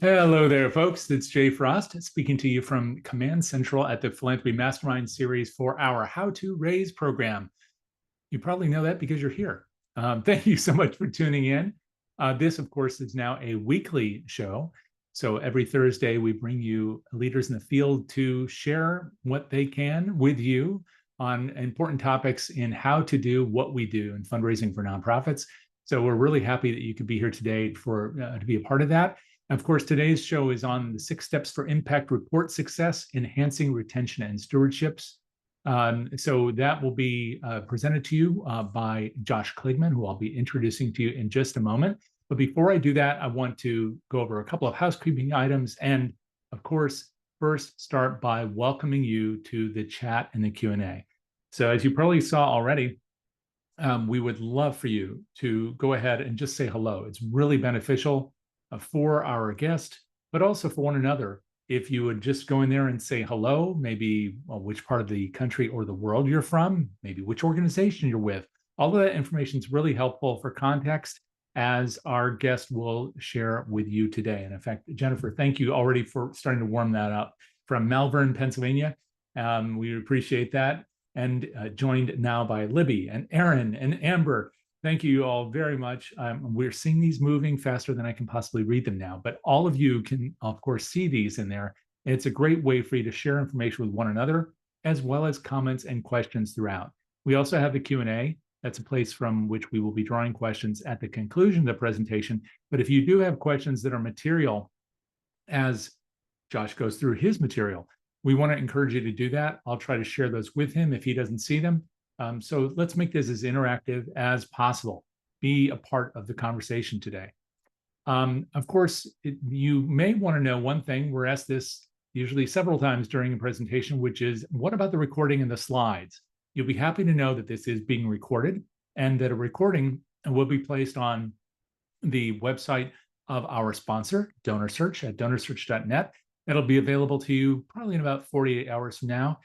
Hello there, folks. It's Jay Frost speaking to you from Command Central at the Philanthropy Mastermind series for our How to Raise program. You probably know that because you're here. Thank you so much for tuning in. This, of course, is now a weekly show. So every Thursday, we bring you leaders in the field to share what they can with you on important topics in how to do what we do in fundraising for nonprofits. So we're really happy that you could be here today to be a part of that. Of course, today's show is on the 6 steps for impact report success, enhancing retention and stewardships. So that will be presented to you by Josh Kligman, who I'll be introducing to you in just a moment. But before I do that, I want to go over a couple of housekeeping items. And of course, first start by welcoming you to the chat and the Q&A. So as you probably saw already, we would love for you to go ahead and just say hello. It's really beneficial for our guest, but also for one another. If you would just go in there and say hello, maybe which part of the country or the world you're from, maybe which organization you're with. All of that information is really helpful for context, as our guest will share with you today. And in fact, Jennifer, thank you already for starting to warm that up from Malvern, Pennsylvania. We appreciate that. And joined now by Libby and Aaron and Amber. Thank you all very much. We're seeing these moving faster than I can possibly read them now, but all of you can, of course, see these in there. It's a great way for you to share information with one another, as well as comments and questions throughout. We also have the Q&A. That's a place from which we will be drawing questions at the conclusion of the presentation. But if you do have questions that are material, as Josh goes through his material, we want to encourage you to do that. I'll try to share those with him if he doesn't see them. So let's make this as interactive as possible. Be a part of the conversation today. Of course, you may want to know one thing. We're asked this usually several times during a presentation, which is, what about the recording and the slides? You'll be happy to know that this is being recorded and that a recording will be placed on the website of our sponsor, DonorSearch, at DonorSearch.net. It'll be available to you probably in about 48 hours from now.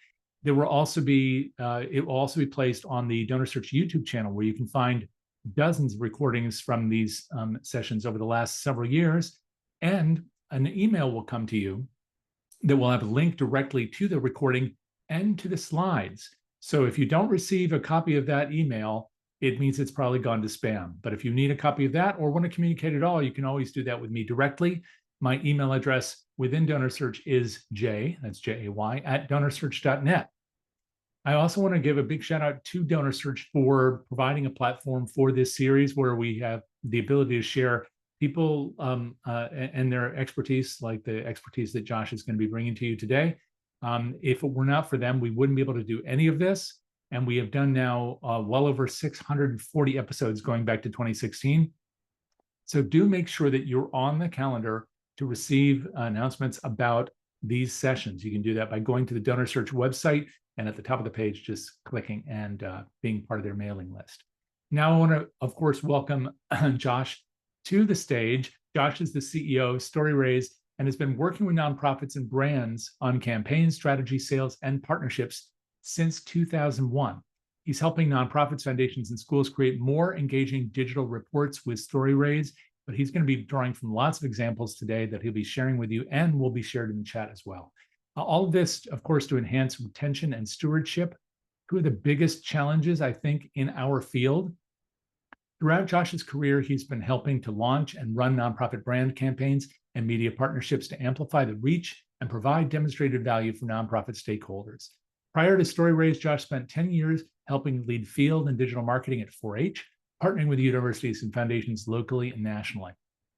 There will also be, it will also be placed on the DonorSearch YouTube channel, where you can find dozens of recordings from these sessions over the last several years. And an email will come to you that will have a link directly to the recording and to the slides. So if you don't receive a copy of that email, it means it's probably gone to spam. But if you need a copy of that or want to communicate at all, you can always do that with me directly. My email address within DonorSearch is Jay, that's J-A-Y, at DonorSearch.net. I also want to give a big shout out to DonorSearch for providing a platform for this series where we have the ability to share people and their expertise, like the expertise that Josh is going to be bringing to you today. If it were not for them, we wouldn't be able to do any of this. And we have done now well over 640 episodes going back to 2016. So do make sure that you're on the calendar to receive announcements about these sessions. You can do that by going to the DonorSearch website, and at the top of the page, just clicking and being part of their mailing list. Now I want to, of course, welcome Josh to the stage. Josh is the CEO of StoryRaise and has been working with nonprofits and brands on campaigns, strategy, sales, and partnerships since 2001. He's helping nonprofits, foundations, and schools create more engaging digital reports with StoryRaise, but he's going to be drawing from lots of examples today that he'll be sharing with you and will be shared in the chat as well. All of this, of course, to enhance retention and stewardship, two of the biggest challenges, I think, in our field. Throughout Josh's career, he's been helping to launch and run nonprofit brand campaigns and media partnerships to amplify the reach and provide demonstrated value for nonprofit stakeholders. Prior to StoryRaise, Josh spent 10 years helping lead field and digital marketing at 4-H, partnering with universities and foundations locally and nationally.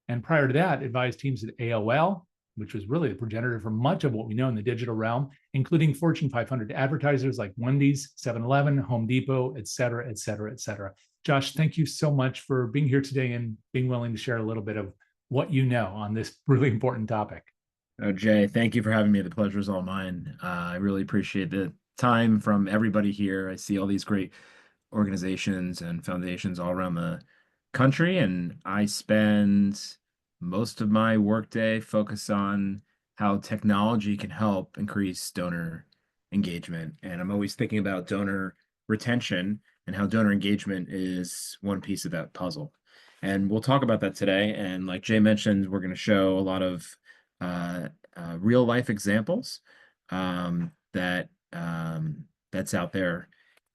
And prior to that, advised teams at AOL, which was really the progenitor for much of what we know in the digital realm, including Fortune 500 advertisers like Wendy's, 7-Eleven, Home Depot, et cetera, et cetera, et cetera. Josh, thank you so much for being here today and being willing to share a little bit of what you know on this really important topic. Oh, Jay, thank you for having me. The pleasure is all mine. I really appreciate the time from everybody here. I see all these great organizations and foundations all around the country, and I spend most of my workday focused on how technology can help increase donor engagement. And I'm always thinking about donor retention and how donor engagement is one piece of that puzzle. And we'll talk about that today. And like Jay mentioned, we're going to show a lot of real life examples that's out there,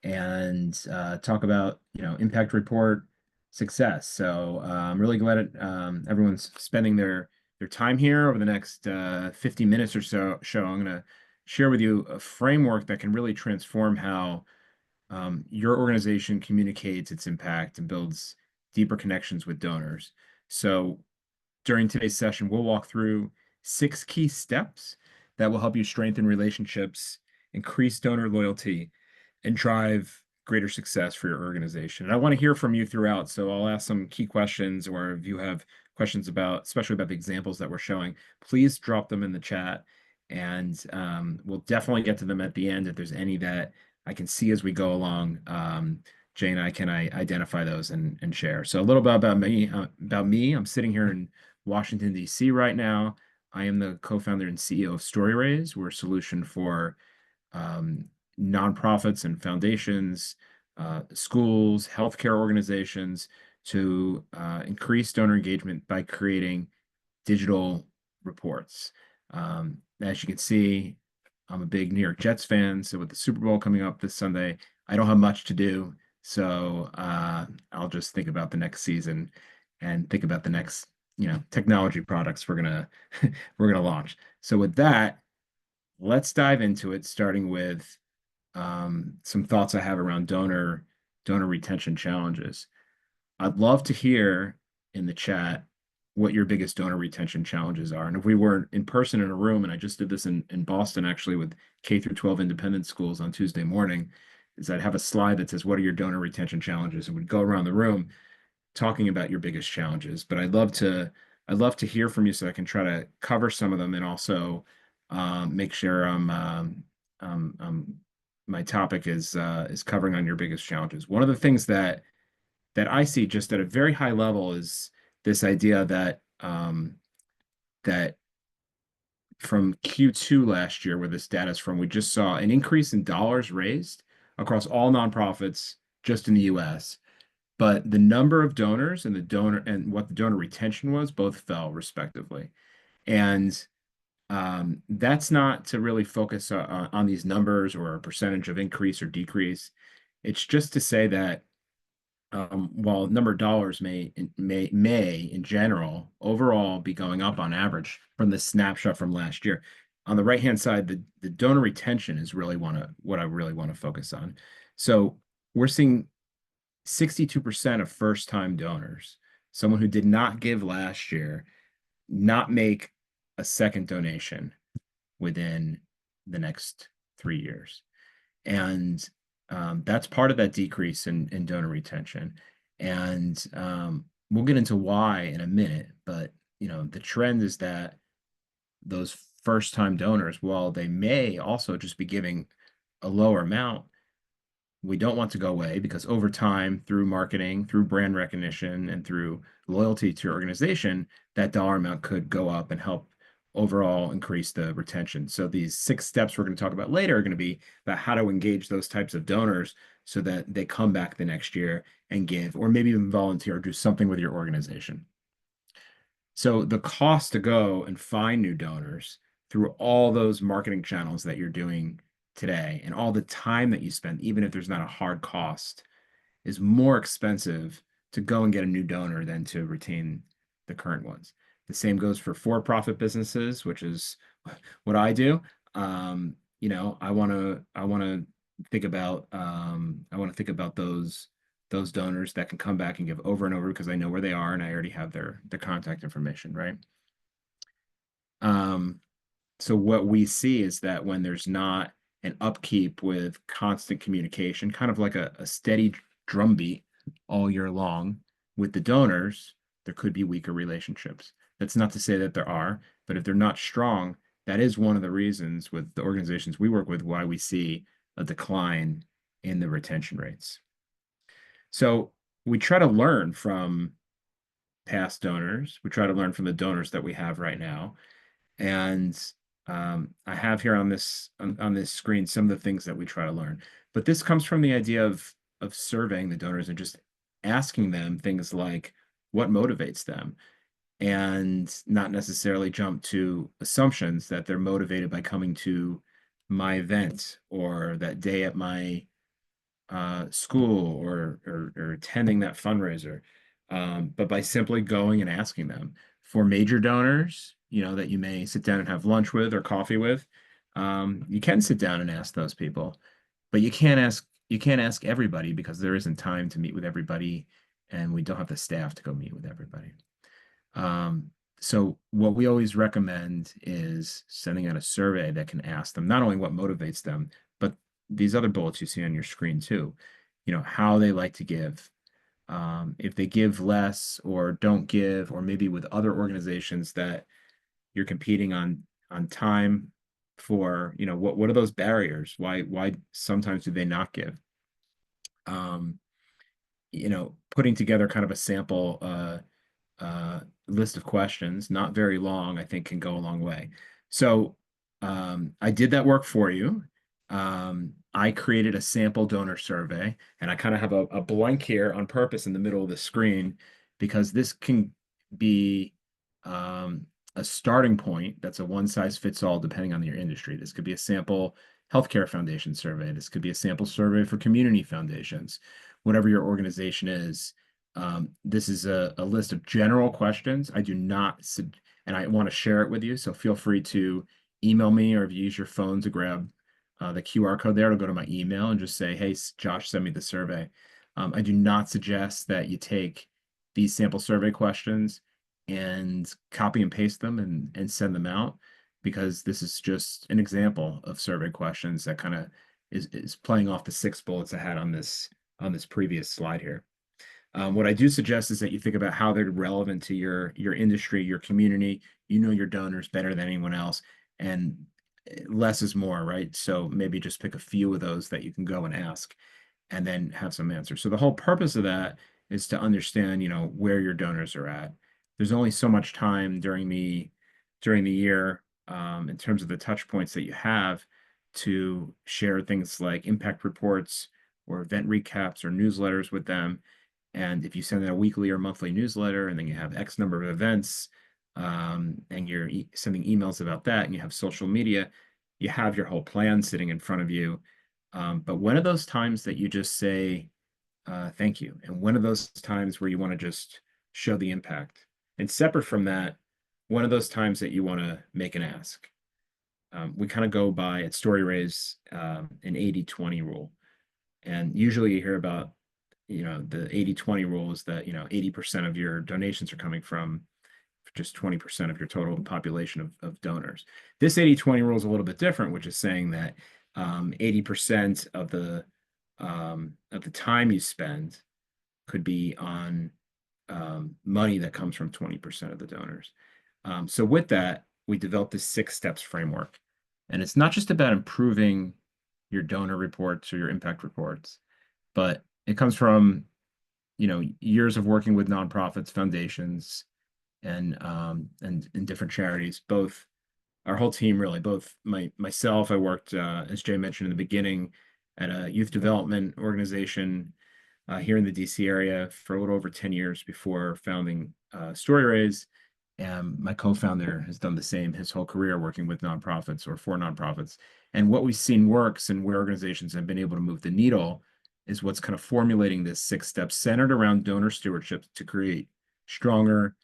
and talk about impact report success. So I'm really glad everyone's spending their time here over the next 50 minutes or so. I'm going to share with you a framework that can really transform how your organization communicates its impact and builds deeper connections with donors. So during today's session, we'll walk through 6 key steps that will help you strengthen relationships, increase donor loyalty, and drive greater success for your organization. And I want to hear from you throughout. So I'll ask some key questions, or if you have questions about, especially about the examples that we're showing, please drop them in the chat. And we'll definitely get to them at the end if there's any that I can see as we go along. Jay and I can identify those and share. So a little bit about me. I'm sitting here in Washington, D.C. right now. I am the co-founder and CEO of StoryRaise. We're a solution for nonprofits and foundations, schools, healthcare organizations to increase donor engagement by creating digital reports. As you can see, I'm a big New York Jets fan, so with the Super Bowl coming up this Sunday, I don't have much to do. So I'll just think about the next season and think about the next, technology products we're gonna we're gonna launch. So with that, let's dive into it, starting with some thoughts I have around donor retention challenges. I'd love to hear in the chat what your biggest donor retention challenges are. And if we were in person in a room, and I just did this in Boston actually with K through 12 independent schools on Tuesday morning, is I'd have a slide that says, what are your donor retention challenges? And we'd go around the room talking about your biggest challenges. But I'd love to hear from you so I can try to cover some of them, and also make sure my topic is covering on your biggest challenges. One of the things that I see just at a very high level is this idea that that from Q2 last year, where this data is from, we just saw an increase in dollars raised across all nonprofits just in the US. But the number of donors and what the donor retention was both fell respectively. And that's not to really focus on these numbers or a percentage of increase or decrease. It's just to say that while number of dollars may in general overall be going up on average from the snapshot from last year, on the right hand side, the donor retention is really what I really want to focus on. So we're seeing 62% of first time donors, someone who did not give last year, not make a second donation within the next 3 years. And that's part of that decrease in donor retention. And we'll get into why in a minute, but the trend is that those first time donors, while they may also just be giving a lower amount, we don't want to go away, because over time, through marketing, through brand recognition, and through loyalty to your organization, that dollar amount could go up and help overall increase the retention. So these 6 steps we're going to talk about later are going to be about how to engage those types of donors so that they come back the next year and give, or maybe even volunteer or do something with your organization. So the cost to go and find new donors through all those marketing channels that you're doing today, and all the time that you spend, even if there's not a hard cost, is more expensive to go and get a new donor than to retain the current ones. The same goes for for-profit businesses, which is what I do. I want to think about those donors that can come back and give over and over because I know where they are and I already have their contact information, right? So what we see is that when there's not an upkeep with constant communication, kind of like a steady drumbeat all year long with the donors, there could be weaker relationships. That's not to say that there are, but if they're not strong, that is one of the reasons with the organizations we work with why we see a decline in the retention rates. So we try to learn from past donors. We try to learn from the donors that we have right now. And I have here on this screen some of the things that we try to learn. But this comes from the idea of surveying the donors and just asking them things like what motivates them. and not necessarily jump to assumptions that they're motivated by coming to my event or that day at my school or attending that fundraiser, but by simply going and asking them. For major donors, that you may sit down and have lunch with or coffee with, you can sit down and ask those people, but you can't ask everybody because there isn't time to meet with everybody, and we don't have the staff to go meet with everybody. So what we always recommend is sending out a survey that can ask them not only what motivates them, but these other bullets you see on your screen too, how they like to give, if they give less or don't give, or maybe with other organizations that you're competing on time for, what are those barriers? Why sometimes do they not give? Um, Putting together kind of a sample list of questions, not very long, I think can go a long way. So I did that work for you. I created a sample donor survey, and I kind of have a blank here on purpose in the middle of the screen because this can be a starting point that's a one size fits all depending on your industry. This could be a sample healthcare foundation survey. This could be a sample survey for community foundations, whatever your organization is. This is a list of general questions. I do not, and I want to share it with you. So feel free to email me, or if you use your phone to grab the QR code there to go to my email and just say, hey, Josh, send me the survey. I do not suggest that you take these sample survey questions and copy and paste them and send them out, because this is just an example of survey questions that kind of is playing off the 6 bullets I had on this previous slide here. What I do suggest is that you think about how they're relevant to your industry, your community. Your donors better than anyone else, and less is more, right? So maybe just pick a few of those that you can go and ask, and then have some answers. So the whole purpose of that is to understand, where your donors are at. There's only so much time during the year, in terms of the touch points that you have, to share things like impact reports or event recaps or newsletters with them. And if you send out a weekly or monthly newsletter, and then you have X number of events, and you're sending emails about that, and you have social media, you have your whole plan sitting in front of you. But when are those times that you just say thank you? And when are those times where you want to just show the impact? And separate from that, one of those times that you want to make an ask. We kind of go by at StoryRaise an 80-20 rule. And usually you hear about the 80-20 rule is that 80% of your donations are coming from just 20% of your total population of donors. This 80-20 rule is a little bit different, which is saying that 80% of the time you spend could be on money that comes from 20% of the donors. So with that, we developed this 6 steps framework, and it's not just about improving your donor reports or your impact reports, but it comes from years of working with nonprofits, foundations, and different charities. Both our whole team, really, both myself, I worked as Jay mentioned in the beginning at a youth development organization here in the DC area for a little over 10 years before founding StoryRaise. And my co-founder has done the same his whole career, working with nonprofits or for nonprofits. And what we've seen works and where organizations have been able to move the needle is what's kind of formulating this 6 steps centered around donor stewardship to create stronger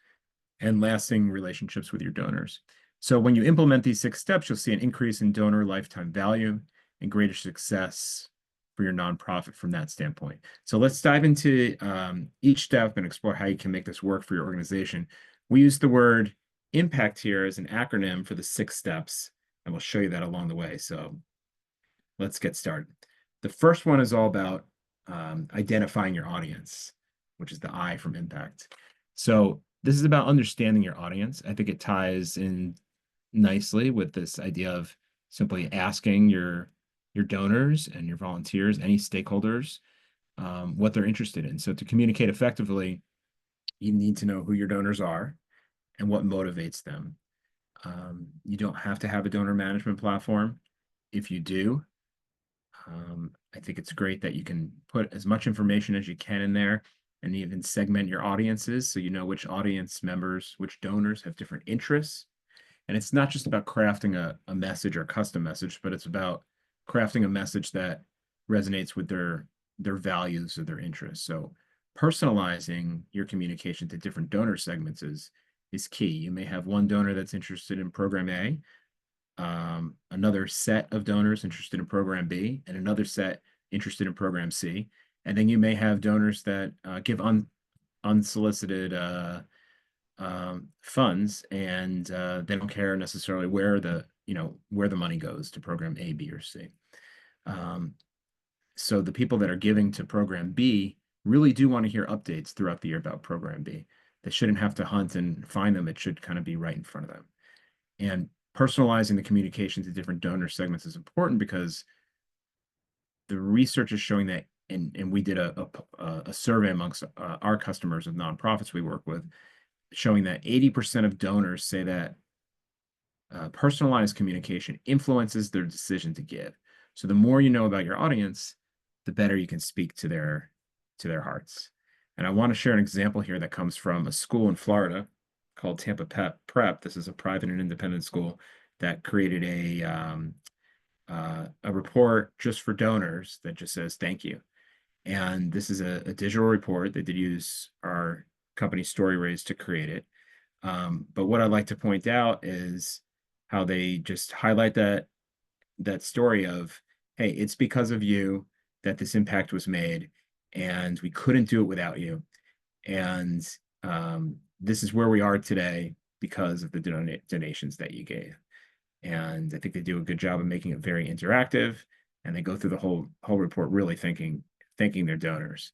and lasting relationships with your donors. So when you implement these 6 steps, you'll see an increase in donor lifetime value and greater success for your nonprofit from that standpoint. So let's dive into each step and explore how you can make this work for your organization. We use the word impact here as an acronym for the 6 steps, and we'll show you that along the way. So let's get started. The first one is all about identifying your audience, which is the I from impact. So this is about understanding your audience. I think it ties in nicely with this idea of simply asking your donors and your volunteers, any stakeholders, what they're interested in. So to communicate effectively, you need to know who your donors are and what motivates them. You don't have to have a donor management platform. If you do, I think it's great that you can put as much information as you can in there. and even segment your audiences so you know which audience members, which donors have different interests. And it's not just about crafting a message or a custom message, but it's about crafting a message that resonates with their values or their interests. So personalizing your communication to different donor segments is key. You may have one donor that's interested in program A, another set of donors interested in program B, and another set interested in program C. And then you may have donors that give unsolicited funds, and they don't care necessarily where the money goes to program A, B, or C. So the people that are giving to program B really do want to hear updates throughout the year about program B. They shouldn't have to hunt and find them. It should kind of be right in front of them. And personalizing the communication to different donor segments is important because the research is showing that, and we did a survey amongst our customers of nonprofits we work with, showing that 80% of donors say that personalized communication influences their decision to give. So the more you know about your audience, the better you can speak to their hearts. And I want to share an example here that comes from a school in Florida called Tampa Prep. This is a private and independent school that created a report just for donors that just says thank you. And this is a digital report. They did use our company StoryRaise to create it. But what I'd like to point out is how they just highlight that story of, hey, it's because of you that this impact was made, and we couldn't do it without you. And this is where we are today because of the donations that you gave. And I think they do a good job of making it very interactive, and they go through the whole report really thanking their donors.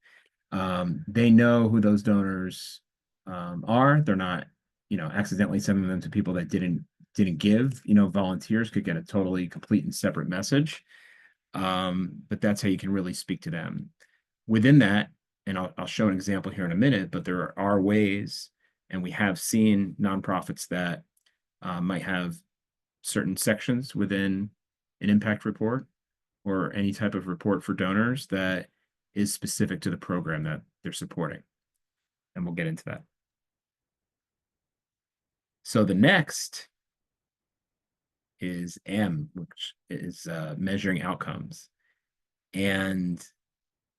They know who those donors are. They're not, accidentally sending them to people that didn't give. Volunteers could get a totally complete and separate message. But that's how you can really speak to them. Within that, and I'll show an example here in a minute, but there are ways, and we have seen nonprofits that might have certain sections within an impact report or any type of report for donors that is specific to the program that they're supporting. And we'll get into that. So the next is M, which is measuring outcomes. And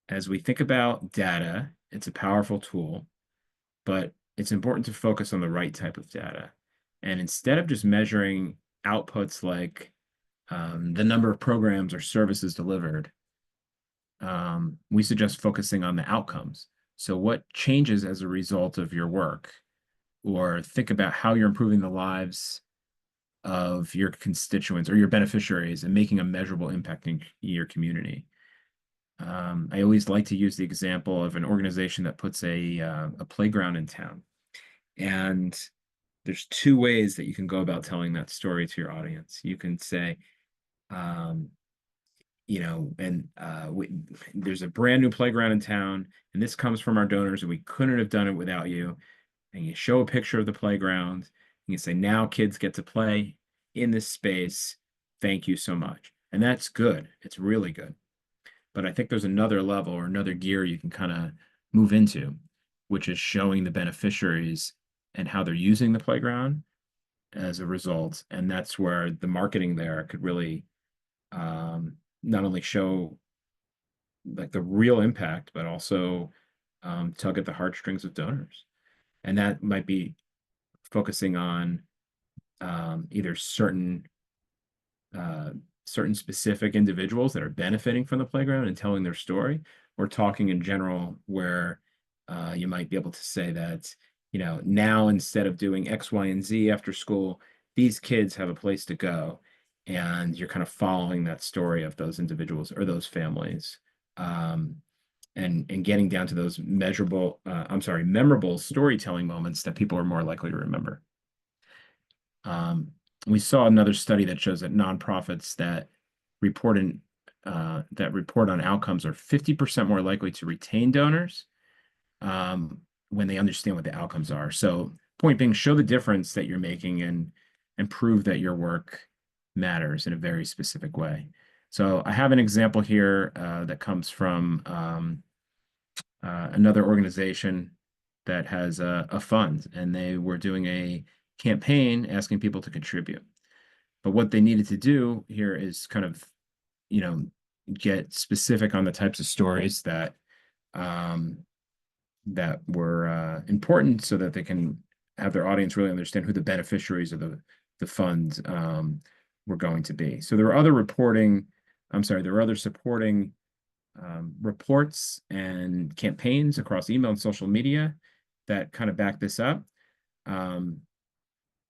as we think about data, it's a powerful tool, but it's important to focus on the right type of data. And instead of just measuring outputs like the number of programs or services delivered, we suggest focusing on the outcomes. So what changes as a result of your work? Or think about how you're improving the lives of your constituents or your beneficiaries and making a measurable impact in your community. I always like to use the example of an organization that puts a playground in town. And there's two ways that you can go about telling that story to your audience. You can say, there's a brand new playground in town, and this comes from our donors, and we couldn't have done it without you. And you show a picture of the playground, and you say, now kids get to play in this space. Thank you so much. And that's good. It's really good. But I think there's another level or another gear you can kind of move into, which is showing the beneficiaries and how they're using the playground as a result. And that's where the marketing there could really not only show like the real impact, but also tug at the heartstrings of donors. And that might be focusing on either certain specific individuals that are benefiting from the playground and telling their story, or talking in general where you might be able to say that, now instead of doing X, Y, and Z after school, these kids have a place to go. And you're kind of following that story of those individuals or those families. And getting down to those memorable storytelling moments that people are more likely to remember. We saw another study that shows that nonprofits that report on outcomes are 50% more likely to retain donors when they understand what the outcomes are. So, point being, show the difference that you're making and prove that your work matters in a very specific way. So I have an example here that comes from another organization that has a fund, and they were doing a campaign asking people to contribute. But what they needed to do here is kind of, you know, get specific on the types of stories that that were important, so that they can have their audience really understand who the beneficiaries of the fund were going to be. So there were other there were other supporting reports and campaigns across email and social media that kind of back this up.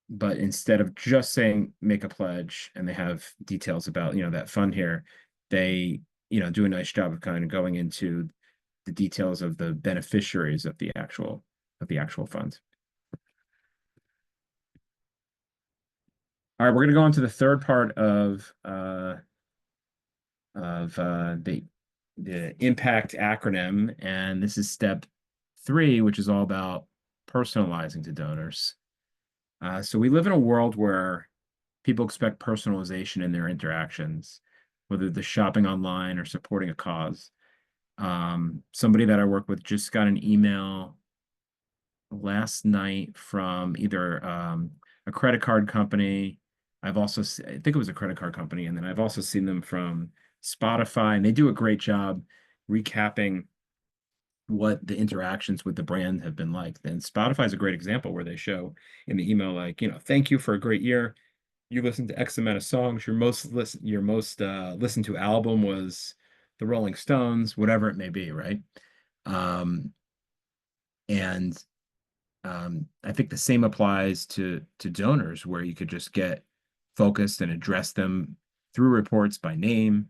But instead of just saying make a pledge, and they have details about, that fund here, they, do a nice job of kind of going into the details of the beneficiaries of the actual fund. All right, we're going to go on to the third part of the impact acronym, and this is step 3, which is all about personalizing to donors. So we live in a world where people expect personalization in their interactions, whether they're shopping online or supporting a cause. Somebody that I work with just got an email last night from either a credit card company. I think it was a credit card company, and then I've also seen them from Spotify, and they do a great job recapping what the interactions with the brand have been like. And Spotify is a great example, where they show in the email, like, thank you for a great year. You listened to X amount of songs. Your most listened to album was the Rolling Stones, whatever it may be, right? And I think the same applies to donors, where you could just get focused and address them through reports by name,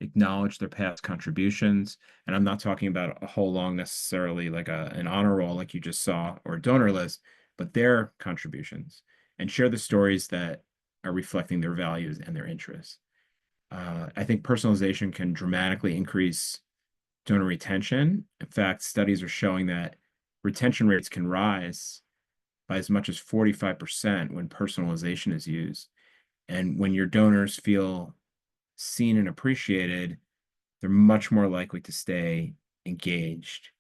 acknowledge their past contributions. And I'm not talking about a whole long necessarily like an honor roll like you just saw, or a donor list, but their contributions, and share the stories that are reflecting their values and their interests. I think personalization can dramatically increase donor retention. In fact, studies are showing that retention rates can rise by as much as 45% when personalization is used. And when your donors feel seen and appreciated, they're much more likely to stay engaged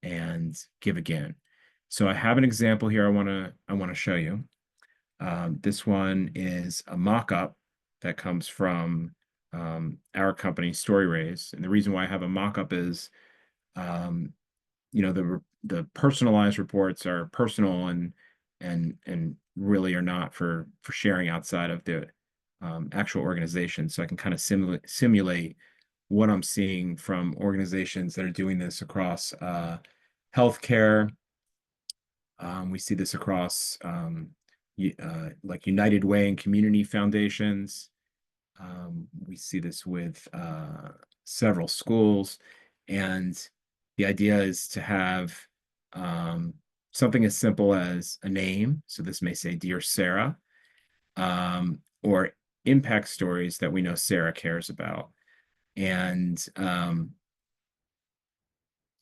and give again. So I have an example here I want to show you. This one is a mock-up that comes from our company, StoryRaise. And the reason why I have a mock-up is, the personalized reports are personal and really are not for sharing outside of the actual organization. So I can kind of simulate what I'm seeing from organizations that are doing this across healthcare. We see this across like United Way and community foundations. We see this with several schools. And the idea is to have something as simple as a name. So this may say, Dear Sarah, or impact stories that we know Sarah cares about. And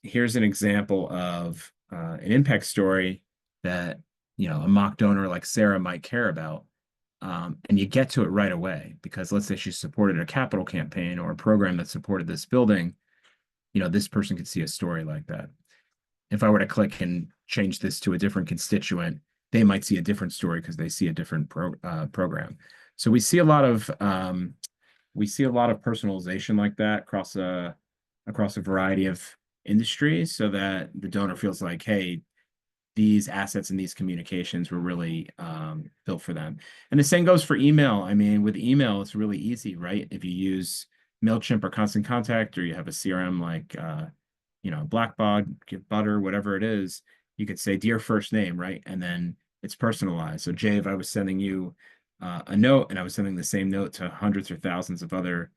here's an example of an impact story that, a mock donor like Sarah might care about. And you get to it right away, because let's say she supported a capital campaign or a program that supported this building. This person could see a story like that. If I were to click and change this to a different constituent, they might see a different story because they see a different program. So we see a lot of personalization like that across a variety of industries, so that the donor feels like, hey, these assets and these communications were really built for them. And the same goes for email. I mean, with email, it's really easy, right? If you use MailChimp or Constant Contact, or you have a CRM like Blackbaud, Butter, whatever it is, you could say dear first name, right? And then it's personalized. So Jay, if I was sending you a note, and I was sending the same note to hundreds or thousands of other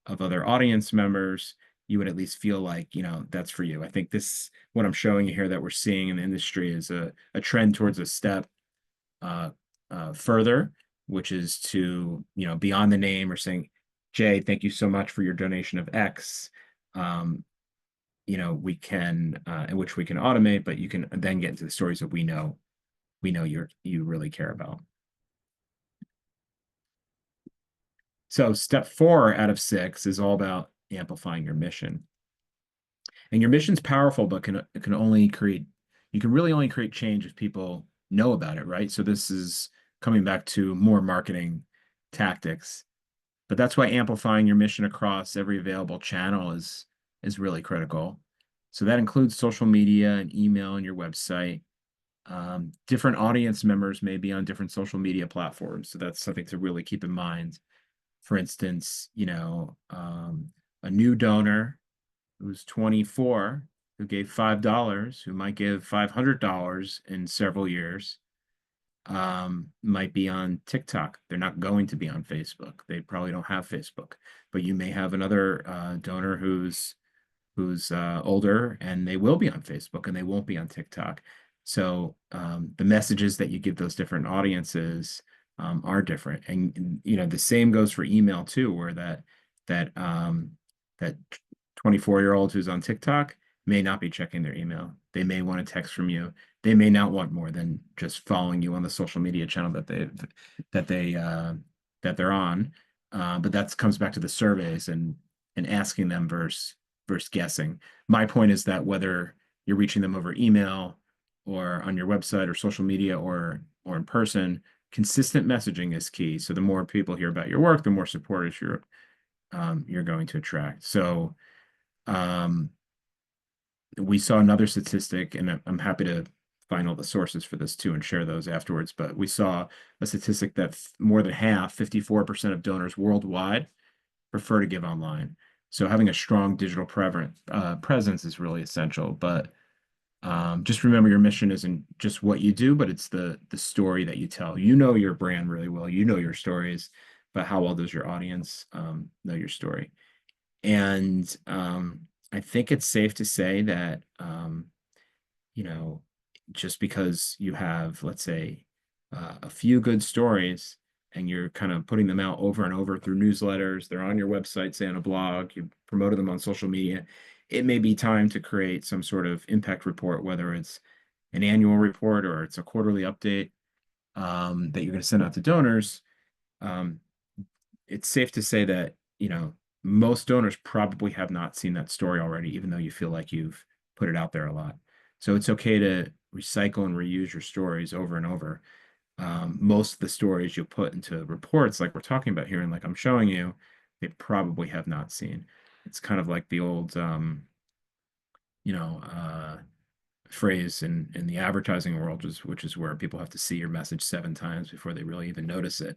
audience members, you would at least feel like, that's for you. I think what I'm showing you here that we're seeing in the industry is a trend towards a step further, which is to, beyond the name, or saying, Jay, thank you so much for your donation of X. We can, in which we can automate, but you can then get into the stories that we know you really care about. So step 4 out of 6 is all about amplifying your mission. And your mission's powerful, but can only create you can really only create change if people know about it, right? So this is coming back to more marketing tactics. But that's why amplifying your mission across every available channel is really critical. So that includes social media and email and your website. Different audience members may be on different social media platforms, so that's something to really keep in mind. For instance, a new donor who's 24, who gave $5, who might give $500 in several years, might be on TikTok. They're not going to be on Facebook. They probably don't have Facebook. But you may have another donor who's older and they will be on Facebook and they won't be on TikTok. So the messages that you give those different audiences are different. And the same goes for email too, where that 24-year-old who's on TikTok may not be checking their email. They may want a text from you. They may not want more than just following you on the social media channel that they that they're on. But that comes back to the surveys and asking them versus guessing. My point is that whether you're reaching them over email or on your website or social media or in person, consistent messaging is key. So the more people hear about your work, the more supporters you're going to attract. So um, we saw another statistic, and I'm happy to find all the sources for this too and share those afterwards. But we saw a statistic that more than half, 54% of donors worldwide prefer to give online. So having a strong digital presence is really essential. But just remember, your mission isn't just what you do, but it's the story that you tell. You know your brand really well. You know your stories, but how well does your audience know your story? And I think it's safe to say that you know, just because you have, let's say, a few good stories and you're kind of putting them out over and over through newsletters, they're on your website, say on a blog, you promoted them on social media, it may be time to create some sort of impact report, whether it's an annual report or it's a quarterly update that you're going to send out to donors. Um, it's safe to say that, most donors probably have not seen that story already, even though you feel like you've put it out there a lot. So it's okay to recycle and reuse your stories over and over. Most of the stories you'll put into reports, like we're talking about here, and like I'm showing you, they probably have not seen. It's kind of like the old, you know, uh, phrase in the advertising world, which is where people have to see your message 7 times before they really even notice it.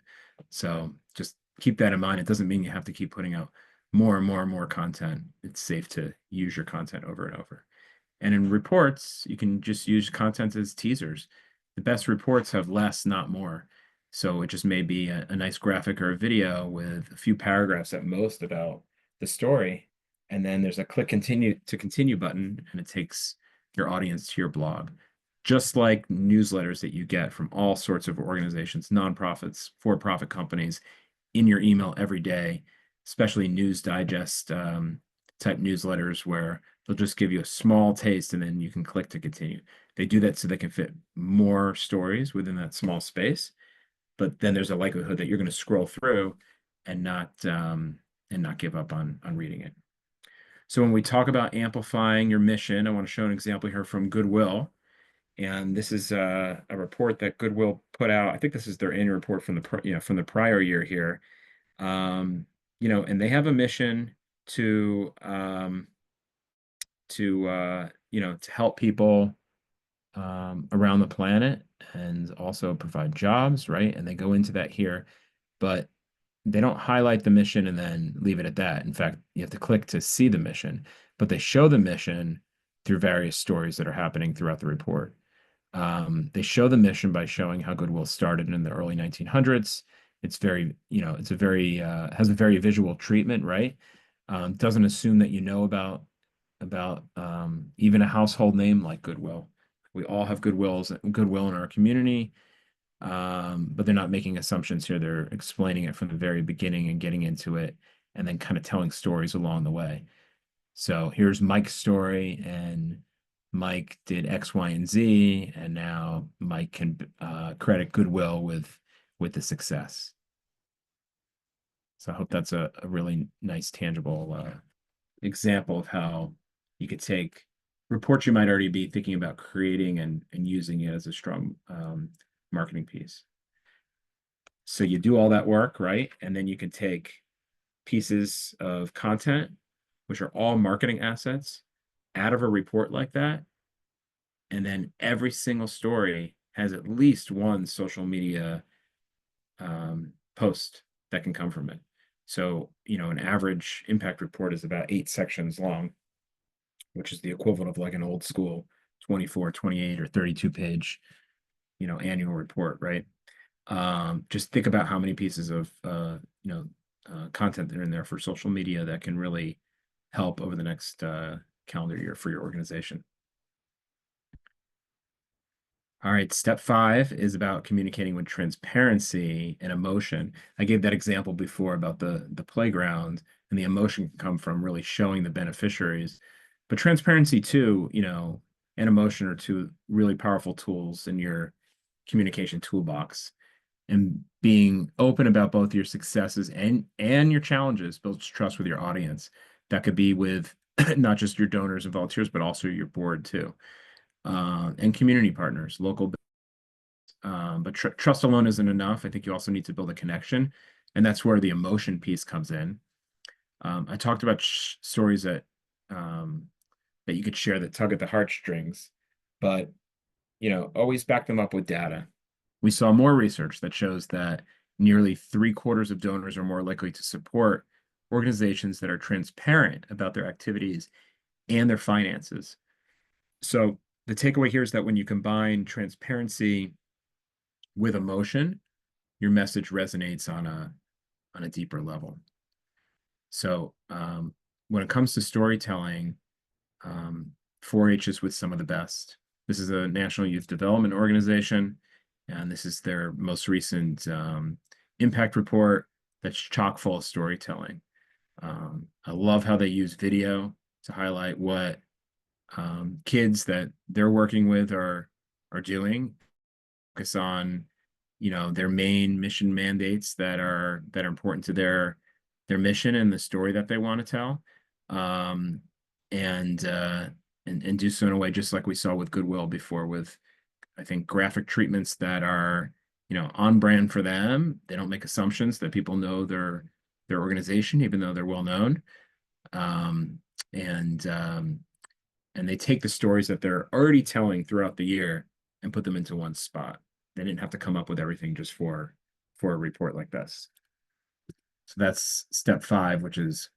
So just keep that in mind. It doesn't mean you have to keep putting out more and more and more content. It's safe to use your content over and over. And in reports, you can just use content as teasers. The best reports have less, not more. So it just may be a nice graphic or a video with a few paragraphs at most about the story. And then there's a click continue button, and it takes your audience to your blog. Just like newsletters that you get from all sorts of organizations, nonprofits, for-profit companies in your email every day, especially News Digest type newsletters where they'll just give you a small taste and then you can click to continue. They do that so they can fit more stories within that small space. But then there's a likelihood that you're going to scroll through and not give up on reading it. So when we talk about amplifying your mission, I want to show an example here from Goodwill. And this is a report that Goodwill put out. I think this is their annual report from the prior year here. And they have a mission to to help people around the planet and also provide jobs, right? And they go into that here, but they don't highlight the mission and then leave it at that. In fact, you have to click to see the mission, but they show the mission through various stories that are happening throughout the report. They show the mission by showing how Goodwill started in the early 1900s. It's very, it's a very has a very visual treatment, right? Doesn't assume that you know about even a household name like Goodwill. We all have Goodwill in our community, but they're not making assumptions here. They're explaining it from the very beginning and getting into it, and then kind of telling stories along the way. So here's Mike's story, and Mike did X, Y, and Z, and now Mike can credit Goodwill with the success. So I hope that's a really nice, tangible example of how You could take reports you might already be thinking about creating and using it as a strong marketing piece. So you do all that work, right? And then you can take pieces of content, which are all marketing assets, out of a report like that. And then every single story has at least one social media post that can come from it. So, an average impact report is about 8 sections long, which is the equivalent of like an old school 24, 28, or 32 page, annual report, right? Just think about how many pieces of, content that are in there for social media that can really help over the next calendar year for your organization. All right, step 5 is about communicating with transparency and emotion. I gave that example before about the playground, and the emotion can come from really showing the beneficiaries. But transparency too, and emotion are two really powerful tools in your communication toolbox. And being open about both your successes and your challenges builds trust with your audience. That could be with not just your donors and volunteers, but also your board too, and community partners, local. But trust alone isn't enough. I think you also need to build a connection, and that's where the emotion piece comes in. I talked about stories that that you could share that tug at the heartstrings, but always back them up with data. We saw more research that shows that nearly 3/4 of donors are more likely to support organizations that are transparent about their activities and their finances. So the takeaway here is that when you combine transparency with emotion, your message resonates on a deeper level. So when it comes to storytelling, 4-H is with some of the best. This is a National Youth Development Organization, and this is their most recent impact report that's chock full of storytelling. I love how they use video to highlight what kids that they're working with are doing. Focus on their main mission mandates that are important to their mission and the story that they want to tell, and do so in a way just like we saw with Goodwill before, with I think graphic treatments that are on brand for them. They don't make assumptions that people know their organization even though they're well known, and they take the stories that they're already telling throughout the year and put them into one spot. They didn't have to come up with everything just for a report like this. So that's step 5, which is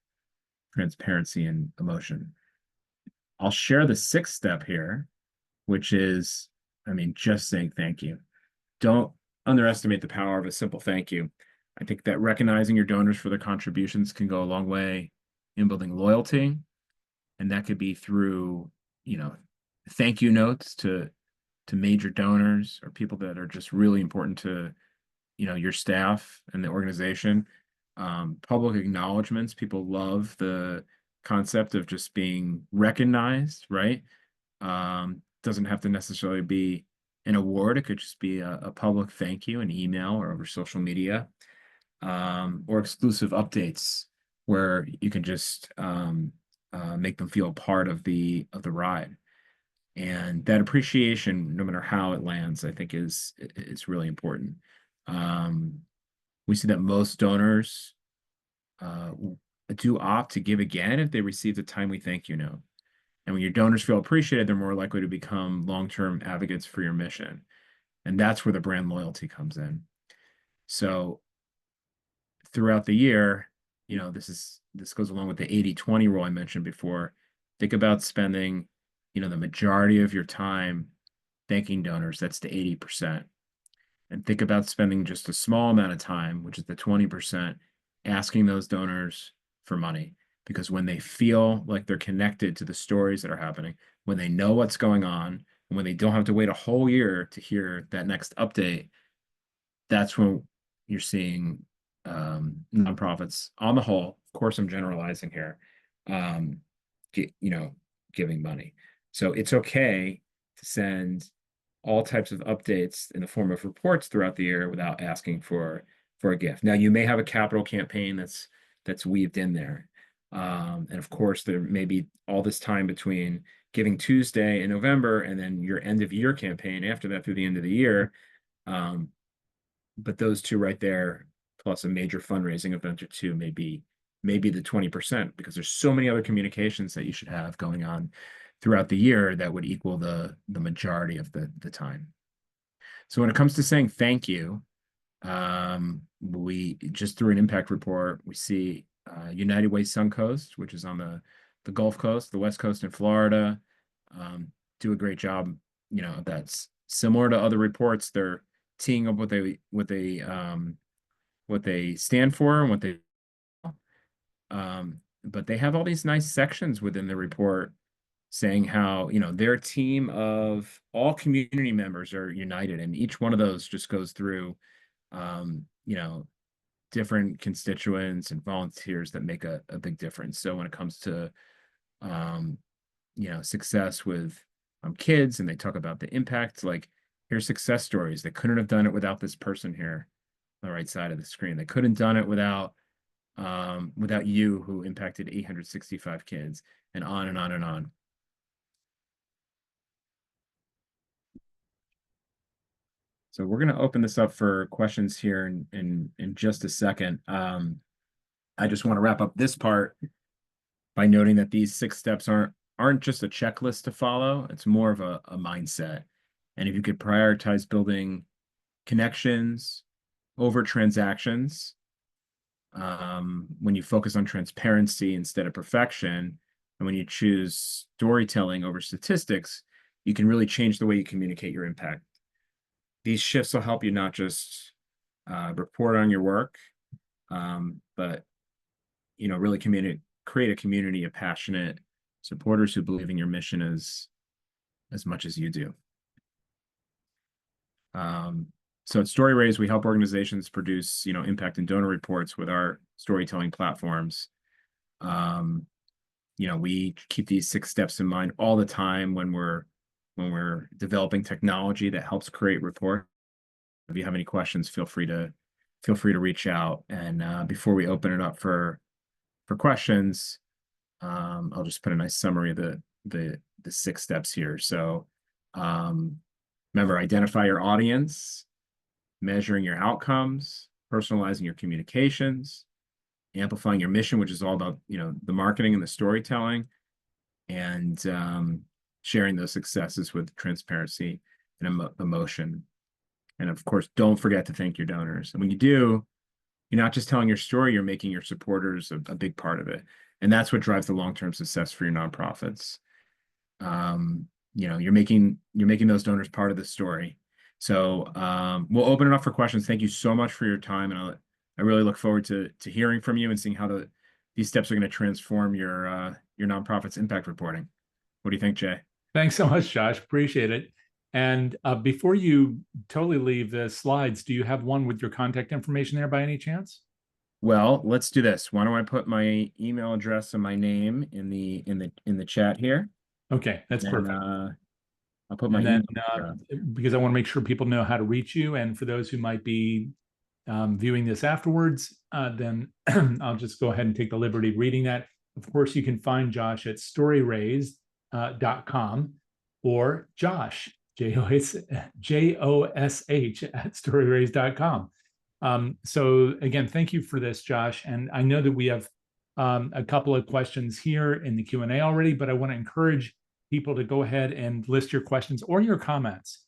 transparency and emotion. I'll share the 6th step here, which is, just saying thank you. Don't underestimate the power of a simple thank you. I think that recognizing your donors for their contributions can go a long way in building loyalty. And that could be through, thank you notes to major donors or people that are just really important to, your staff and the organization. Public acknowledgments. People love the concept of just being recognized, right? Doesn't have to necessarily be an award. It could just be a public thank you, an email or over social media, or exclusive updates where you can just make them feel part of the ride. And that appreciation, no matter how it lands, I think is really important. We see that most donors do opt to give again if they receive a timely thank you note. And when your donors feel appreciated, they're more likely to become long-term advocates for your mission. And that's where the brand loyalty comes in. So throughout the year, this goes along with the 80-20 rule I mentioned before. Think about spending, the majority of your time thanking donors. That's the 80%. And think about spending just a small amount of time, which is the 20%, asking those donors for money. Because when they feel like they're connected to the stories that are happening, when they know what's going on, and when they don't have to wait a whole year to hear that next update, that's when you're seeing nonprofits on the whole, of course I'm generalizing here, giving money. So it's okay to send all types of updates in the form of reports throughout the year without asking for a gift. Now you may have a capital campaign that's weaved in there. And of course, there may be all this time between Giving Tuesday in November and then your end of year campaign after that through the end of the year. But those two right there, plus a major fundraising event or two, maybe the 20%, because there's so many other communications that you should have going on throughout the year that would equal the majority of the time. So when it comes to saying thank you, we just through an impact report, we see United Way Suncoast, which is on the Gulf Coast, the West Coast in Florida, do a great job. That's similar to other reports. They're teeing up what they stand for and what they but they have all these nice sections within the report saying how their team of all community members are united, and each one of those just goes through different constituents and volunteers that make a big difference. So when it comes to success with kids, and they talk about the impact, like here's success stories. They couldn't have done it without this person here on the right side of the screen. They couldn't have done it without you, who impacted 865 kids, and on and on and on. So we're going to open this up for questions here in just a second. I just want to wrap up this part by noting that these 6 steps aren't just a checklist to follow. It's more of a mindset. And if you could prioritize building connections over transactions, when you focus on transparency instead of perfection, and when you choose storytelling over statistics, you can really change the way you communicate your impact. These shifts will help you not just report on your work, but really create a community of passionate supporters who believe in your mission as much as you do. So at StoryRaise, we help organizations produce impact and donor reports with our storytelling platforms. We keep these 6 steps in mind all the time when we're developing technology that helps create reports. If you have any questions, feel free to reach out. And before we open it up for questions, I'll just put a nice summary of the 6 steps here. So remember, identify your audience, measuring your outcomes, personalizing your communications, amplifying your mission, which is all about the marketing and the storytelling, and sharing those successes with transparency and emotion. And of course, don't forget to thank your donors. And when you do, you're not just telling your story, you're making your supporters a big part of it. And that's what drives the long-term success for your nonprofits. You're making those donors part of the story. So we'll open it up for questions. Thank you so much for your time. And I really look forward to hearing from you and seeing how these steps are going to transform your nonprofit's impact reporting. What do you think, Jay? Thanks so much, Josh. Appreciate it. And before you totally leave the slides, do you have one with your contact information there by any chance? Well, let's do this. Why don't I put my email address and my name in the chat here? Okay, that's perfect. I'll put my email because I want to make sure people know how to reach you. And for those who might be viewing this afterwards, then I'll just go ahead and take the liberty of reading that. Of course, you can find Josh at storyraise.com or Josh, Josh at storyraise.com. So again, thank you for this, Josh. And I know that we have a couple of questions here in the Q&A already, but I want to encourage people to go ahead and list your questions or your comments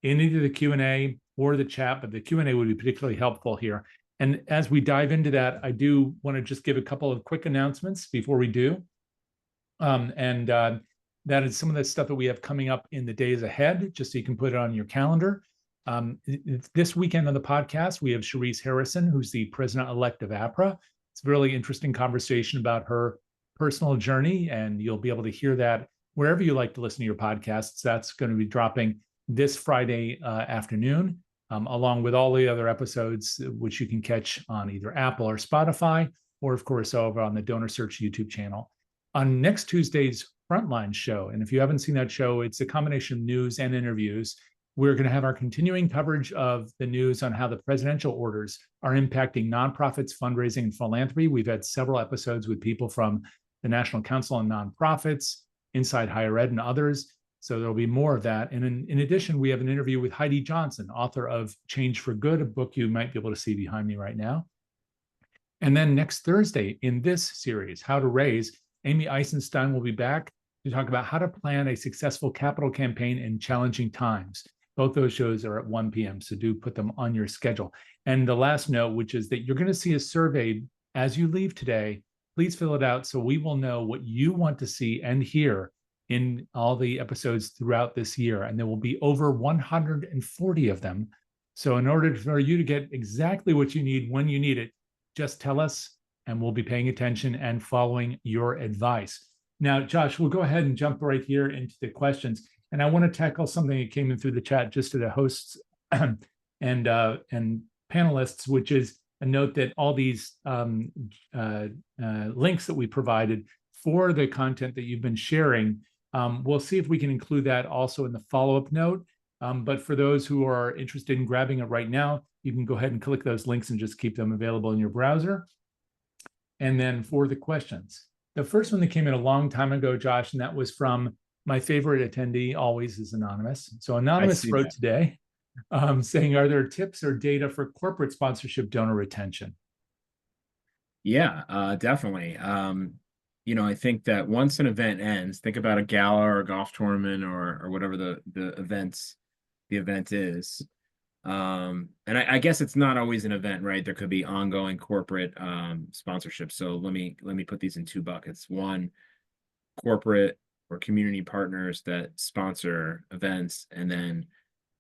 in either the Q&A or the chat, but the Q&A would be particularly helpful here. And as we dive into that, I do want to just give a couple of quick announcements before we do. That is some of the stuff that we have coming up in the days ahead, just so you can put it on your calendar. This weekend on the podcast, we have Cherise Harrison, who's the president-elect of APRA. It's a really interesting conversation about her personal journey, and you'll be able to hear that wherever you like to listen to your podcasts. That's going to be dropping this Friday afternoon, along with all the other episodes, which you can catch on either Apple or Spotify, or of course over on the DonorSearch YouTube channel. On next Tuesday's Frontline show, and if you haven't seen that show, it's a combination of news and interviews. we're going to have our continuing coverage of the news on how the presidential orders are impacting nonprofits, fundraising, and philanthropy. We've had several episodes with people from the National Council on Nonprofits, Inside Higher Ed, and others. So there'll be more of that. And in addition, we have an interview with Heidi Johnson, author of Change for Good, a book you might be able to see behind me right now. And then next Thursday in this series, How to Raise, Amy Eisenstein will be back to talk about how to plan a successful capital campaign in challenging times. Both those shows are at 1 p.m., so do put them on your schedule. And the last note, which is that you're going to see a survey as you leave today. Please fill it out so we will know what you want to see and hear in all the episodes throughout this year. And there will be over 140 of them. So in order for you to get exactly what you need when you need it, just tell us and we'll be paying attention and following your advice. Now, Josh, we'll go ahead and jump right here into the questions. And I want to tackle something that came in through the chat just to the hosts and panelists, which is a note that all these links that we provided for the content that you've been sharing, we'll see if we can include that also in the follow-up note. But for those who are interested in grabbing it right now, you can go ahead and click those links and just keep them available in your browser. And then for the questions, the first one that came in a long time ago, Josh, and that was from my favorite attendee, always is Anonymous. So Anonymous wrote today saying, are there tips or data for corporate sponsorship donor retention? Yeah, definitely. You know, I think that once an event ends, think about a gala or a golf tournament or whatever the event is. And I guess it's not always an event, right? There could be ongoing corporate sponsorship. So let me put these in two buckets. One, corporate or community partners that sponsor events, and then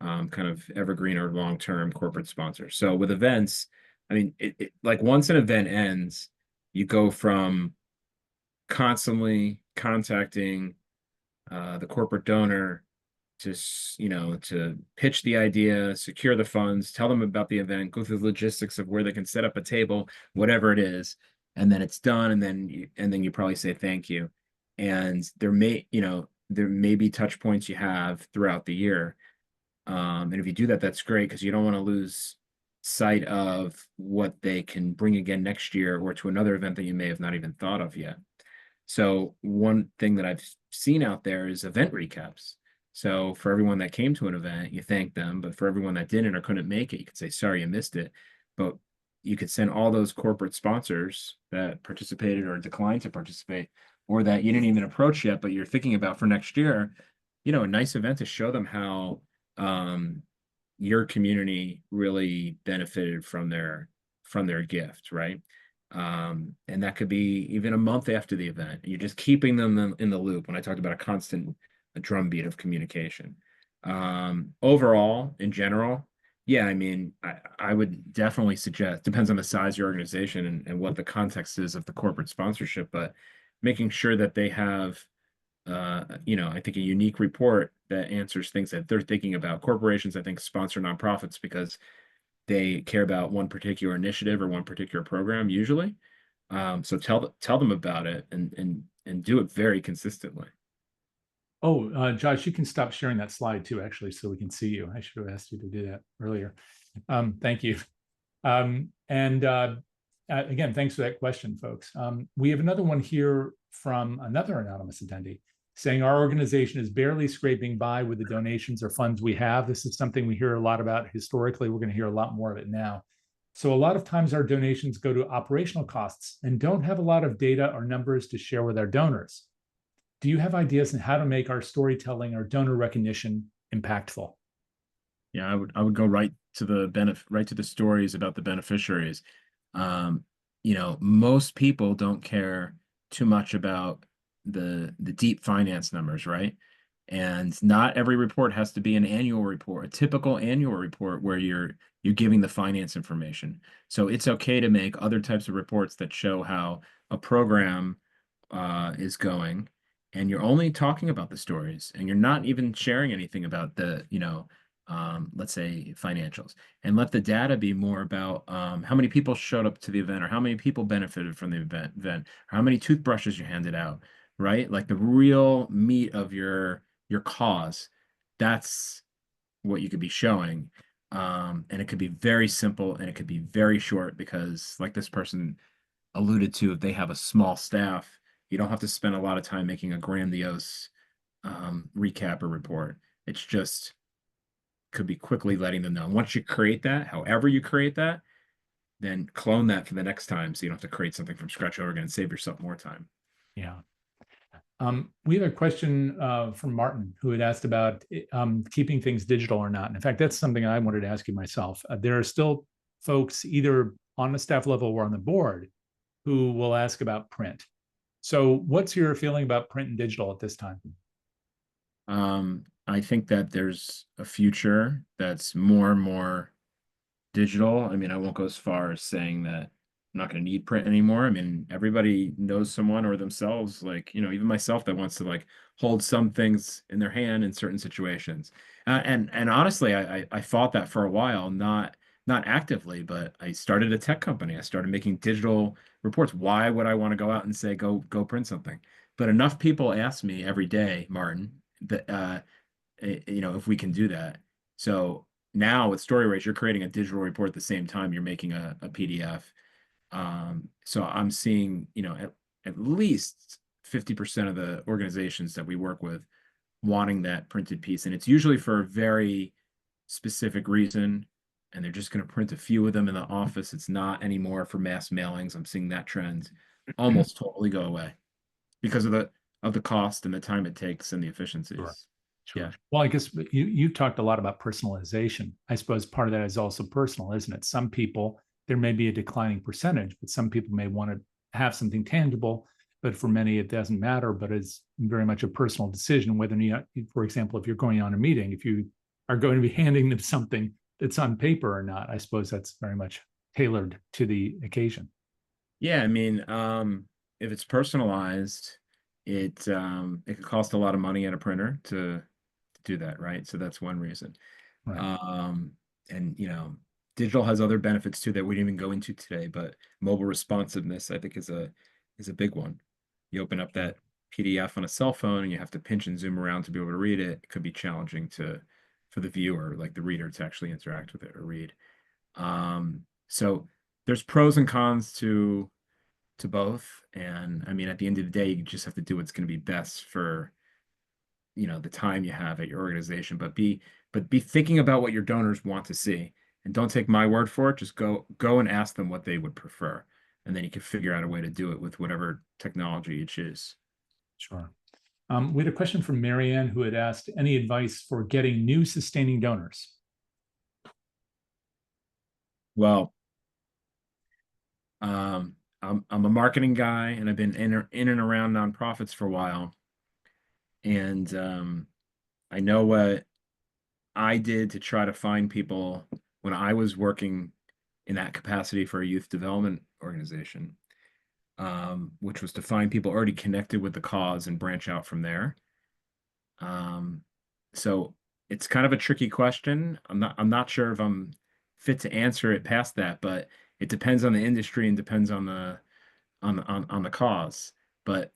kind of evergreen or long-term corporate sponsors. So with events, I mean, like once an event ends, you go from constantly contacting the corporate donor to, you know, to pitch the idea, secure the funds, tell them about the event, go through the logistics of where they can set up a table, whatever it is, and then it's done, and then you probably say thank you. And there may, you know, there may be touch points you have throughout the year. And if you do that, that's great, because you don't want to lose sight of what they can bring again next year or to another event that you may have not even thought of yet. So one thing that I've seen out there is event recaps. So for everyone that came to an event, you thank them, but for everyone that didn't or couldn't make it, you could say, sorry, you missed it. But you could send all those corporate sponsors that participated or declined to participate, or that you didn't even approach yet, but you're thinking about for next year, you know, a nice event to show them how your community really benefited from their gift, right? And that could be even a month after the event. You're just keeping them in the loop. When I talked about a constant drumbeat of communication. Overall, in general, yeah, I mean, I would definitely suggest, depends on the size of your organization and what the context is of the corporate sponsorship, but making sure that they have you know, I think a unique report that answers things that they're thinking about. Corporations, I think, sponsor nonprofits because they care about one particular initiative or one particular program usually. So tell them about it and do it very consistently. Oh, Josh, you can stop sharing that slide too, actually, so we can see you. I should have asked you to do that earlier. Thank you. Again, thanks for that question, folks. We have another one here from another anonymous attendee saying our organization is barely scraping by with the donations or funds we have. This is something we hear a lot about historically. We're going to hear a lot more of it now. So a lot of times our donations go to operational costs and don't have a lot of data or numbers to share with our donors. Do you have ideas on how to make our storytelling or donor recognition impactful? Yeah, I would go right to the stories about the beneficiaries. You know, most people don't care too much about the deep finance numbers, right? And not every report has to be an annual report, a typical annual report where you're giving the finance information. So it's okay to make other types of reports that show how a program is going, and you're only talking about the stories, and you're not even sharing anything about the, you know, let's say financials, and let the data be more about how many people showed up to the event, or how many people benefited from the event, or how many toothbrushes you handed out, right? Like the real meat of your cause. That's what you could be showing. And it could be very simple and it could be very short because, like this person alluded to, if they have a small staff, you don't have to spend a lot of time making a grandiose recap or report. It's just could be quickly letting them know. Once you create that, however you create that, then clone that for the next time so you don't have to create something from scratch over again and save yourself more time. Yeah. We have a question from Martin, who had asked about keeping things digital or not. And in fact, that's something I wanted to ask you myself. There are still folks either on the staff level or on the board who will ask about print. So what's your feeling about print and digital at this time? I think that there's a future that's more and more digital. I mean, I won't go as far as saying that I'm not going to need print anymore. I mean, everybody knows someone or themselves, like, even myself, that wants to like hold some things in their hand in certain situations. And honestly, I fought that for a while, not actively, but I started a tech company. I started making digital reports. Why would I want to go out and say go print something? But enough people ask me every day, Martin, that if we can do that. So now with StoryRace, you're creating a digital report at the same time you're making a PDF. So I'm seeing, at least 50% of the organizations that we work with wanting that printed piece. And it's usually for a very specific reason. And they're just going to print a few of them in the office. It's not anymore for mass mailings. I'm seeing that trend almost totally go away because of the cost and the time it takes and the Sure. efficiencies. Sure. Yeah. Well, I guess you've talked a lot about personalization. I suppose part of that is also personal, isn't it? Some people, there may be a declining percentage, but some people may want to have something tangible. But for many, it doesn't matter. But it's very much a personal decision whether you, for example, if you're going on a meeting, if you are going to be handing them something that's on paper or not, I suppose that's very much tailored to the occasion. Yeah, I mean, if it's personalized, it could cost a lot of money at a printer to do that, right? So that's one reason. Right. Um, and digital has other benefits too that we didn't even go into today, but mobile responsiveness, I think, is a big one. You open up that PDF on a cell phone and you have to pinch and zoom around to be able to read it. It could be challenging for the viewer, like the reader, to actually interact with it or read. So there's pros and cons to both. And I mean, at the end of the day, you just have to do what's going to be best for the time you have at your organization. But be thinking about what your donors want to see, and don't take my word for it. Just go and ask them what they would prefer, and then you can figure out a way to do it with whatever technology you choose. Sure. We had a question from Marianne, who had asked any advice for getting new sustaining donors. Well, I'm a marketing guy, and I've been in and around nonprofits for a while, and I know what I did to try to find people when I was working in that capacity for a youth development organization, which was to find people already connected with the cause and branch out from there. So it's kind of a tricky question. I'm not sure if I'm fit to answer it past that, but it depends on the industry and depends on the cause. But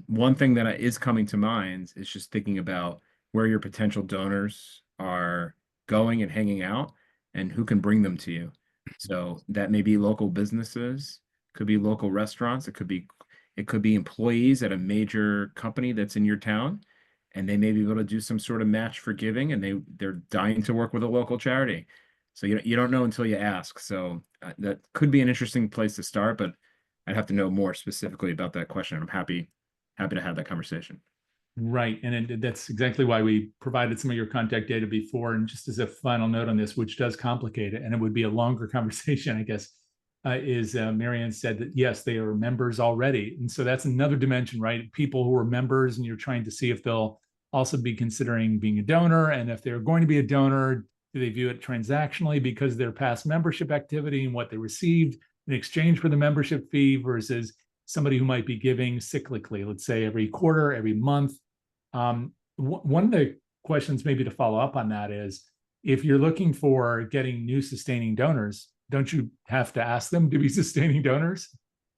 one thing that is coming to mind is just thinking about where your potential donors are going and hanging out and who can bring them to you. So that may be local businesses, could be local restaurants, it could be employees at a major company that's in your town, and they may be able to do some sort of match for giving, and they're dying to work with a local charity. So you don't know until you ask. So that could be an interesting place to start, but I'd have to know more specifically about that question. I'm happy to have that conversation. Right. And that's exactly why we provided some of your contact data before. And just as a final note on this, which does complicate it, and it would be a longer conversation, I guess, is Marianne said that, yes, they are members already. And so that's another dimension, right? People who are members, and you're trying to see if they'll also be considering being a donor. And if they're going to be a donor, do they view it transactionally because of their past membership activity and what they received in exchange for the membership fee versus somebody who might be giving cyclically, let's say every quarter, every month. One of the questions maybe to follow up on that is, if you're looking for getting new sustaining donors, don't you have to ask them to be sustaining donors?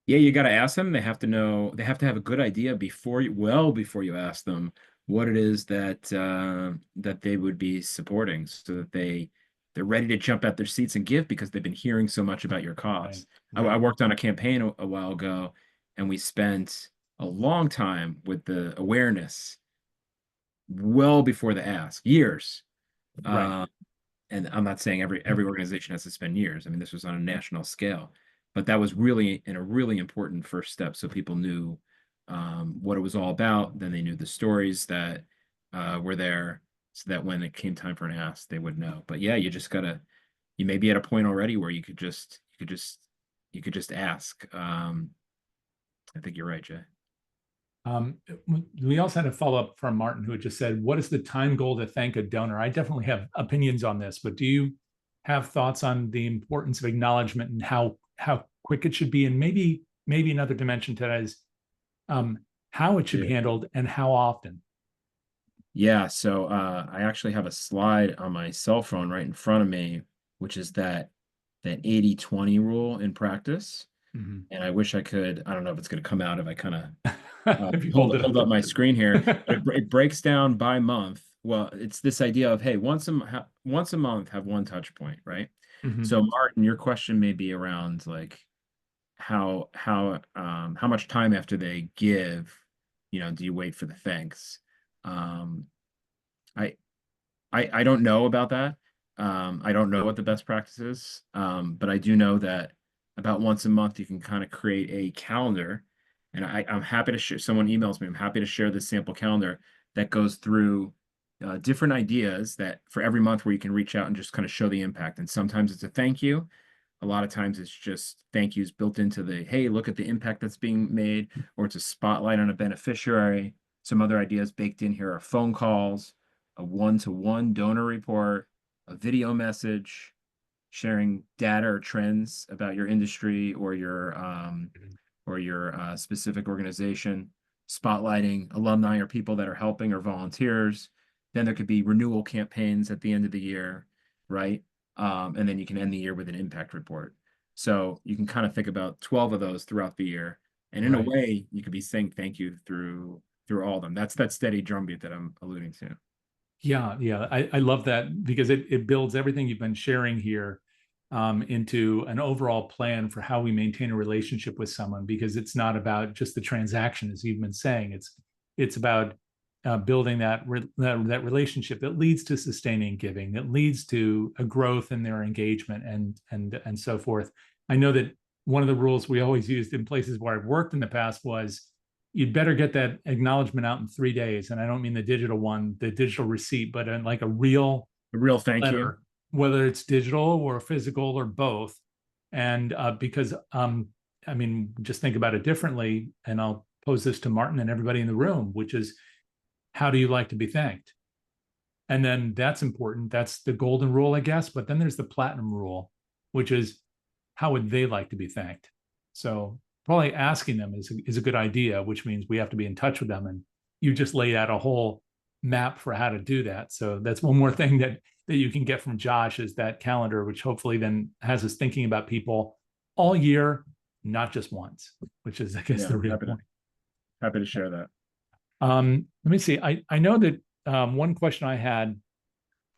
Yeah, you got to ask them. They have to know, they have to have a good idea before you ask them what it is that that they would be supporting, so that they're ready to jump out their seats and give because they've been hearing so much about your Right. cause. I Right. worked on a campaign a while ago, and we spent a long time with the awareness well before the ask, years. Right. Uh, and I'm not saying every organization has to spend years. I mean, this was on a national scale, but that was really a really important first step, so people knew what it was all about. Then they knew the stories that were there, so that when it came time for an ask, they would know. But yeah, you just gotta. You may be at a point already where you could just ask. I think you're right, Jay. Um, we also had a follow up from Martin who had just said, "What is the time goal to thank a donor?" I definitely have opinions on this, but do you have thoughts on the importance of acknowledgement and how quick it should be, and maybe another dimension to that is um, how it should be Yeah. handled and how often? Yeah, so I actually have a slide on my cell phone right in front of me, which is that 80/20 rule in practice. Mhm. And I wish I could, I don't know if it's going to come out if I kind of If you hold it hold up up. my screen here, but it breaks down by month. Well, it's this idea of, hey, once a month have one touch point, right? Mhm. So Martin, your question may be around like how much time after they give, do you wait for the thanks? Um, I I don't know about that. I don't know what the best practice is, but I do know that about once a month you can kind of create a calendar, and I'm happy to share. Someone emails me. I'm happy to share this sample calendar that goes through different ideas that for every month where you can reach out and just kind of show the impact. And sometimes it's a thank you. A lot of times it's just thank yous built into the, hey, look at the impact that's being made, or it's a spotlight on a beneficiary. Some other ideas baked in here are phone calls, a one-to-one donor report, a video message, sharing data or trends about your industry or your specific organization, spotlighting alumni or people that are helping or volunteers. Then there could be renewal campaigns at the end of the year, right? And then you can end the year with an impact report. So you can kind of think about 12 of those throughout the year. And in a Right. way, you could be saying thank you through all of them. That's that steady drumbeat that I'm alluding to. Yeah, yeah, I love that because it builds everything you've been sharing here into an overall plan for how we maintain a relationship with someone. Because it's not about just the transaction, as you've been saying. It's about building that relationship that leads to sustaining giving, that leads to a growth in their engagement and so forth. I know that one of the rules we always used in places where I've worked in the past was you'd better get that acknowledgement out in 3 days. And I don't mean the digital one, the digital receipt, but in like a real A real thank you. letter, whether it's digital or physical or both. And because, I mean, just think about it differently. And I'll pose this to Martin and everybody in the room, which is, how do you like to be thanked? And then that's important. That's the golden rule, I guess. But then there's the platinum rule, which is, how would they like to be thanked? So probably asking them is a good idea, which means we have to be in touch with them. And you just laid out a whole map for how to do that. So that's one more thing that you can get from Josh is that calendar, which hopefully then has us thinking about people all year, not just once, which is, I guess, Yeah, the real point. happy to share that. Let me see. I know that one question I had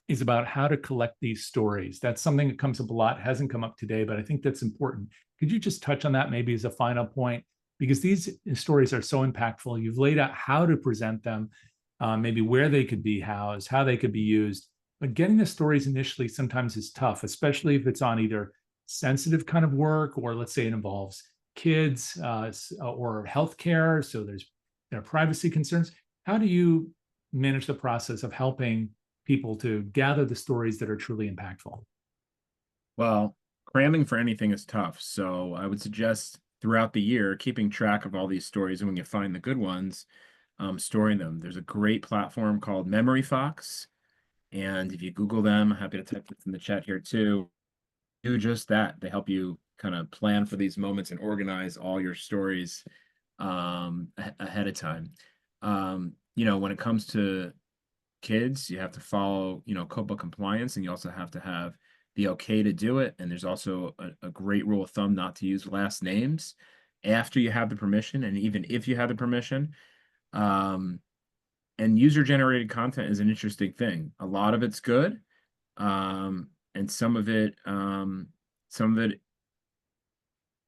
is about how to collect these stories. That's something that comes up a lot, hasn't come up today, but I think that's important. Could you just touch on that maybe as a final point? Because these stories are so impactful. You've laid out how to present them, maybe where they could be housed, how they could be used. But getting the stories initially sometimes is tough, especially if it's on either sensitive kind of work or let's say it involves kids or healthcare. So there's privacy concerns. How do you manage the process of helping people to gather the stories that are truly impactful? Well, cramming for anything is tough. So I would suggest throughout the year, keeping track of all these stories. And when you find the good ones, storing them. There's a great platform called Memory Fox. And if you Google them, happy to type this in the chat here too. Do just that. They help you kind of plan for these moments and organize all your stories ahead of time. When it comes to kids, you have to follow, COPA compliance, and you also have to have the okay to do it. And there's also a great rule of thumb not to use last names after you have the permission. And even if you have the permission, um, and user-generated content is an interesting thing. A lot of it's good, and some of it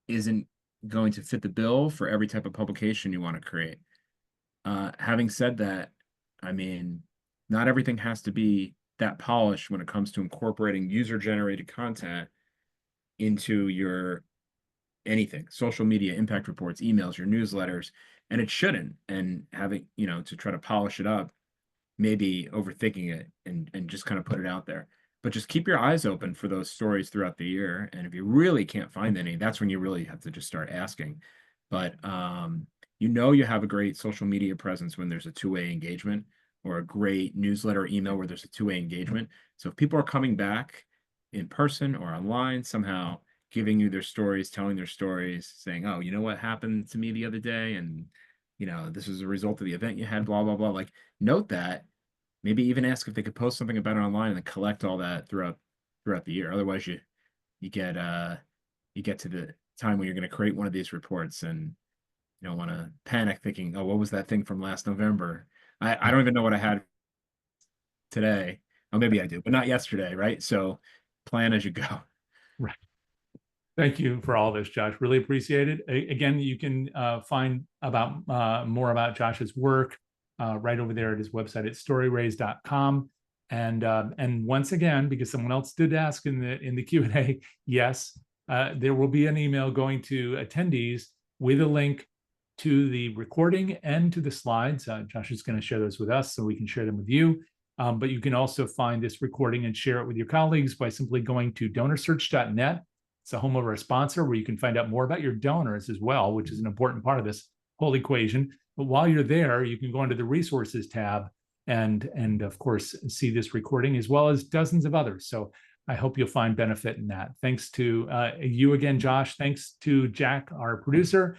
isn't going to fit the bill for every type of publication you want to create. Having said that, I mean, not everything has to be that polished when it comes to incorporating user-generated content into your anything, social media, impact reports, emails, your newsletters, and it shouldn't. And having, to try to polish it up, maybe overthinking it and just kind of put it out there. But just keep your eyes open for those stories throughout the year. And if you really can't find any, that's when you really have to just start asking. But you have a great social media presence when there's a two-way engagement, or a great newsletter or email where there's a two-way engagement. So if people are coming back in person or online, somehow giving you their stories, telling their stories, saying, oh, you know what happened to me the other day? And, this was a result of the event you had, blah, blah, blah. Like, note that. Maybe even ask if they could post something about it online and then collect all that throughout the year. Otherwise, you get to the time when you're going to create one of these reports, and you don't want to panic thinking, oh, what was that thing from last November? I don't even know what I had today. Oh, maybe I do, but not yesterday, right? So plan as you go. Right. Thank you for all this, Josh. Really appreciate it. Again, you can find about more about Josh's work right over there at his website at storyraise.com. And once again, because someone else did ask in the Q&A, yes, there will be an email going to attendees with a link to the recording and to the slides. Josh is going to share those with us so we can share them with you. But you can also find this recording and share it with your colleagues by simply going to DonorSearch.net. It's the home of our sponsor, where you can find out more about your donors as well, which is an important part of this whole equation. But while you're there, you can go into the resources tab and of course see this recording, as well as dozens of others. So I hope you'll find benefit in that. Thanks to you again, Josh. Thanks to Jack, our producer.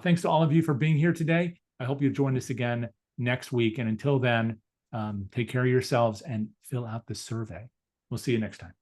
Thanks to all of you for being here today. I hope you'll join us again next week. And until then, take care of yourselves and fill out the survey. We'll see you next time.